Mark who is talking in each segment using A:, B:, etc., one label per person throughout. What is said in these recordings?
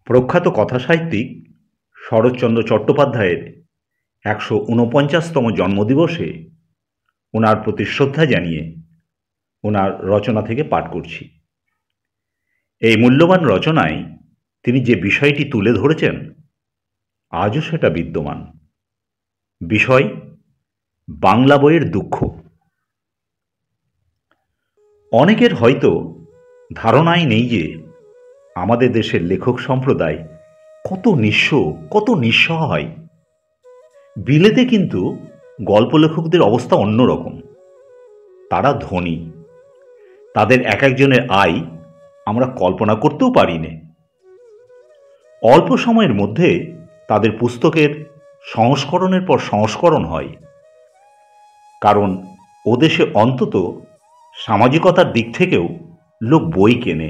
A: প্রখ্যাত কথাসাহিত্যিক শরৎচন্দ্র চট্টোপাধ্যায়ের ১৪৯তম জন্মদিবসে ওনার প্রতি শ্রদ্ধা জানিয়ে ওনার রচনা থেকে পাঠ করছি। এই মূল্যবান রচনায় তিনি যে বিষয়টি তুলে ধরেছেন আজও সেটা বিদ্যমান। বিষয় বাংলা বইয়ের দুঃখ। অনেকের হয়তো ধারণাই নেই যে আমাদের দেশের লেখক সম্প্রদায় কত নিঃস্ব, কত নিঃসহায়। বিলেতে কিন্তু গল্প লেখকদের অবস্থা অন্যরকম। তারা ধনী, তাদের এক একজনের আয় আমরা কল্পনা করতেও পারি না। অল্প সময়ের মধ্যে তাদের পুস্তকের সংস্করণের পর সংস্করণ হয়, কারণ ও দেশে অন্তত সামাজিকতার দিক থেকেও লোক বই কেনে,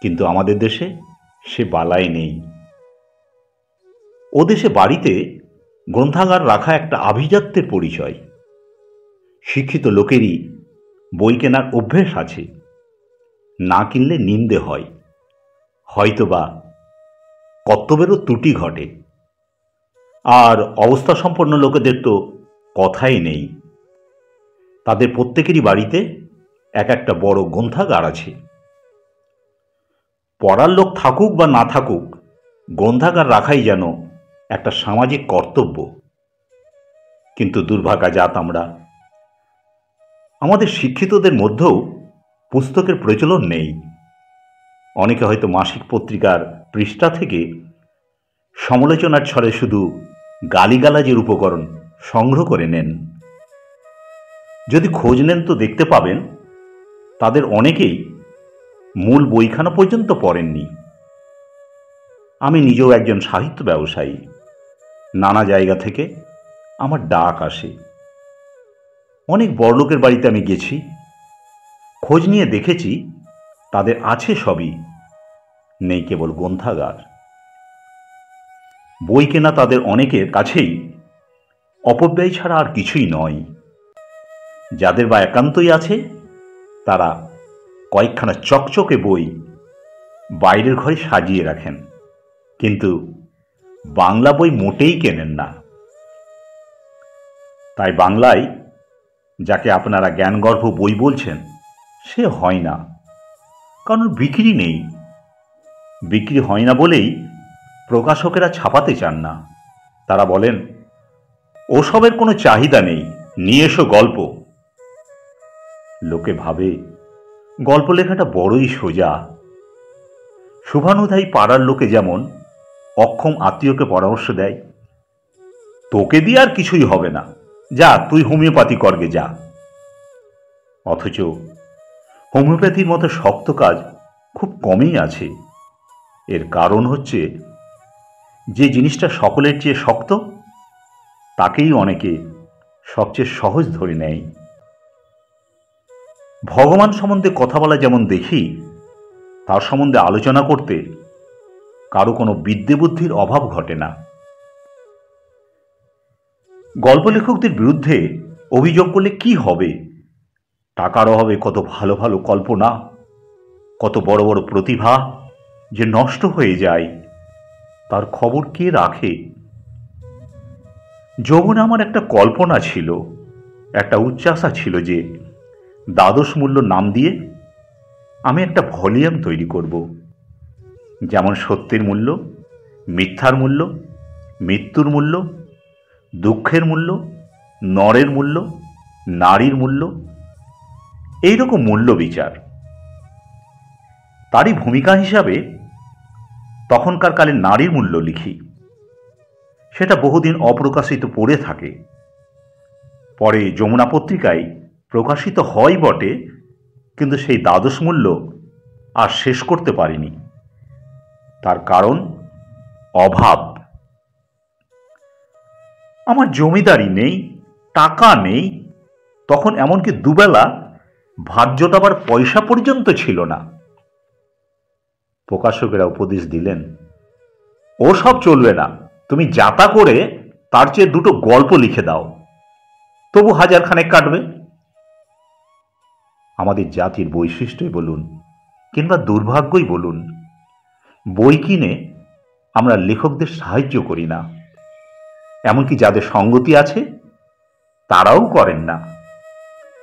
A: কিন্তু আমাদের দেশে সে বালাই নেই। ও দেশে বাড়িতে গ্রন্থাগার রাখা একটা আভিজাত্যের পরিচয়। শিক্ষিত লোকেরই বই কেনার অভ্যেস আছে, না কিনলে নিন্দে হয়, হয়তোবা কর্তব্যেরও ত্রুটি ঘটে। আর অবস্থা সম্পন্ন লোকেদের তো কথাই নেই, তাদের প্রত্যেকেরই বাড়িতে এক একটা বড় গ্রন্থাগার আছে। পড়ার লোক থাকুক বা না থাকুক, গ্রন্থাগার রাখাই যেন একটা সামাজিক কর্তব্য। কিন্তু দুর্ভাগা জাত আমরা, আমাদের শিক্ষিতদের মধ্যেও পুস্তকের প্রচলন নেই। অনেকে হয়তো মাসিক পত্রিকার পৃষ্ঠা থেকে সমালোচনার ছলে শুধু গালিগালাজের উপকরণ সংগ্রহ করে নেন। যদি খোঁজ নেন তো দেখতে পাবেন তাদের অনেকেই মূল বইখানা পর্যন্ত পড়েননি। আমি নিজেও একজন সাহিত্য ব্যবসায়ী। নানা জায়গা থেকে আমার ডাক আসে। অনেক বড়লোকের বাড়িতে আমি গেছি, খোঁজ নিয়ে দেখেছি তাদের আছে সবই, নেই কেবল গ্রন্থাগার। বই কেনা তাদের অনেকের কাছেই অপব্যয় ছাড়া আর কিছুই নয়। যাদের বা একান্তই আছে, তারা কয়েকখানা চকচকে বই বাইরের ঘরে সাজিয়ে রাখেন, কিন্তু বাংলা বই মোটেই কেনেন না। তাই বাংলায় যাকে আপনারা জ্ঞানগর্ভ বই বলছেন, সে হয় না, কারণ বিক্রি নেই। বিক্রি হয় না বলেই প্রকাশকেরা ছাপাতে চান না। তারা বলেন ওসবের কোনো চাহিদা নেই, নিয়ে এসো গল্প। লোকে ভাবে গল্প লেখাটা বড়ই সোজা। শুভানুধ্যায়ী পাড়ার লোকে যেমন অক্ষম আত্মীয়কে পরামর্শ দেয়, তোকে দিয়ে আর কিছুই হবে না, যা তুই হোমিওপ্যাথি করগে যা। অথচ হোমিওপ্যাথির মতো শক্ত কাজ খুব কমই আছে। এর কারণ হচ্ছে, যে জিনিসটা সকলের চেয়ে শক্ত তাকেই অনেকে সবচেয়ে সহজ ধরে নেয়। ভগবান সম্বন্ধে কথা বলা যেমন দেখি, তার সম্বন্ধে আলোচনা করতে কারো কোনো বিদ্যে বুদ্ধির অভাব ঘটে না। গল্প লেখকদের বিরুদ্ধে অভিযোগ করলে কি হবে? টাকার অভাবে কত ভালো ভালো কল্পনা, কত বড় বড় প্রতিভা যে নষ্ট হয়ে যায়, তার খবর কে রাখে? যৌবনে আমার একটা কল্পনা ছিল, একটা উচ্চাশা ছিল যে দ্বাদশ মূল্য নাম দিয়ে আমি একটা ভলিউম তৈরি করব, যেমন সত্যের মূল্য, মিথ্যার মূল্য, মৃত্যুর মূল্য, দুঃখের মূল্য, নরের মূল্য, নারীর মূল্য, এইরকম মূল্য বিচার। তারই ভূমিকা হিসাবে তখনকার কালে নারীর মূল্য লিখি। সেটা বহুদিন অপ্রকাশিত পড়ে থাকে। পরে যমুনা পত্রিকায় প্রকাশিত হয় বটে, কিন্তু সেই দ্বাদশ মূল্য আর শেষ করতে পারিনি। তার কারণ অভাব। আমার জমিদারি নেই, টাকা নেই, তখন এমনকি দুবেলা ভাত জোটাবার পয়সা পর্যন্ত ছিল না। প্রকাশকেরা উপদেশ দিলেন, ও সব চলবে না, তুমি যাতা করে তার চেয়ে দুটো গল্প লিখে দাও, তবু 1000 খানেক কাটবে। আমাদের জাতির বৈশিষ্ট্যই বলুন কিংবা দুর্ভাগ্যই বলুন, বই কিনে আমরা লেখকদের সাহায্য করি না, এমনকি যাদের সঙ্গতি আছে তারাও করেন না,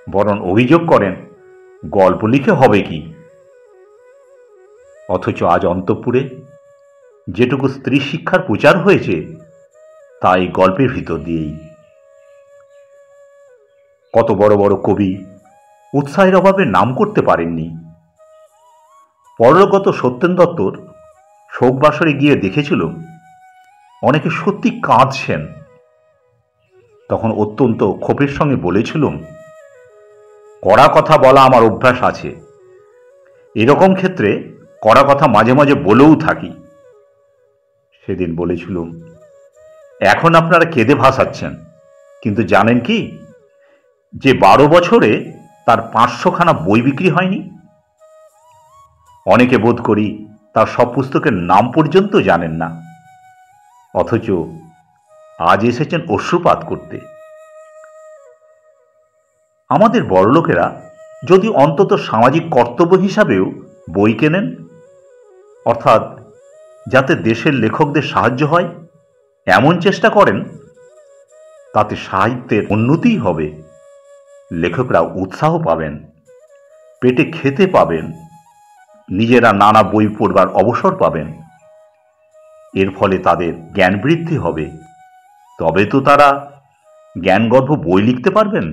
A: বরং অভিযোগ করেন গল্প লিখে হবে কি। অথচ আজ অন্তঃপুরে যেটুকু স্ত্রী শিক্ষার প্রচার হয়েছে তা এই গল্পের ভিতর দিয়েই। কত বড় বড় কবি উৎসাহের অভাবে নাম করতে পারেননি। পরলোকগত সত্যেন দত্তর শোকবাসরে গিয়ে দেখেছিল অনেকে সত্যি কাঁদছেন। তখন অত্যন্ত ক্ষোভের সঙ্গে বলেছিলাম, কড়া কথা বলা আমার অভ্যাস আছে, এরকম ক্ষেত্রে কড়া কথা মাঝে মাঝে বলেও থাকি। সেদিন বলেছিলাম, এখন আপনারা কেঁদে ভাসাচ্ছেন, কিন্তু জানেন কি যে 12 বছরে তার 500খানা বই বিক্রি হয়নি। অনেকে বোধ করি তার সব পুস্তকের নাম পর্যন্ত জানেন না, অথচ আজ এসেছেন অশ্রুপাত করতে। আমাদের বড়লোকেরা যদি অন্তত সামাজিক কর্তব্য হিসাবেও বই কেনেন, অর্থাৎ যাতে দেশের লেখকদের সাহায্য হয় এমন চেষ্টা করেন, তাতে সাহিত্যের উন্নতিই হবে, লেখকরা উৎসাহ পাবেন, পেটে খেতে পাবেন, নিজেরা নানা বই পড়বার অবসর পাবেন। এর ফলে তাদের জ্ঞান বৃদ্ধি হবে, তবে তো তারা জ্ঞানগর্ভ বই লিখতে পারবেন।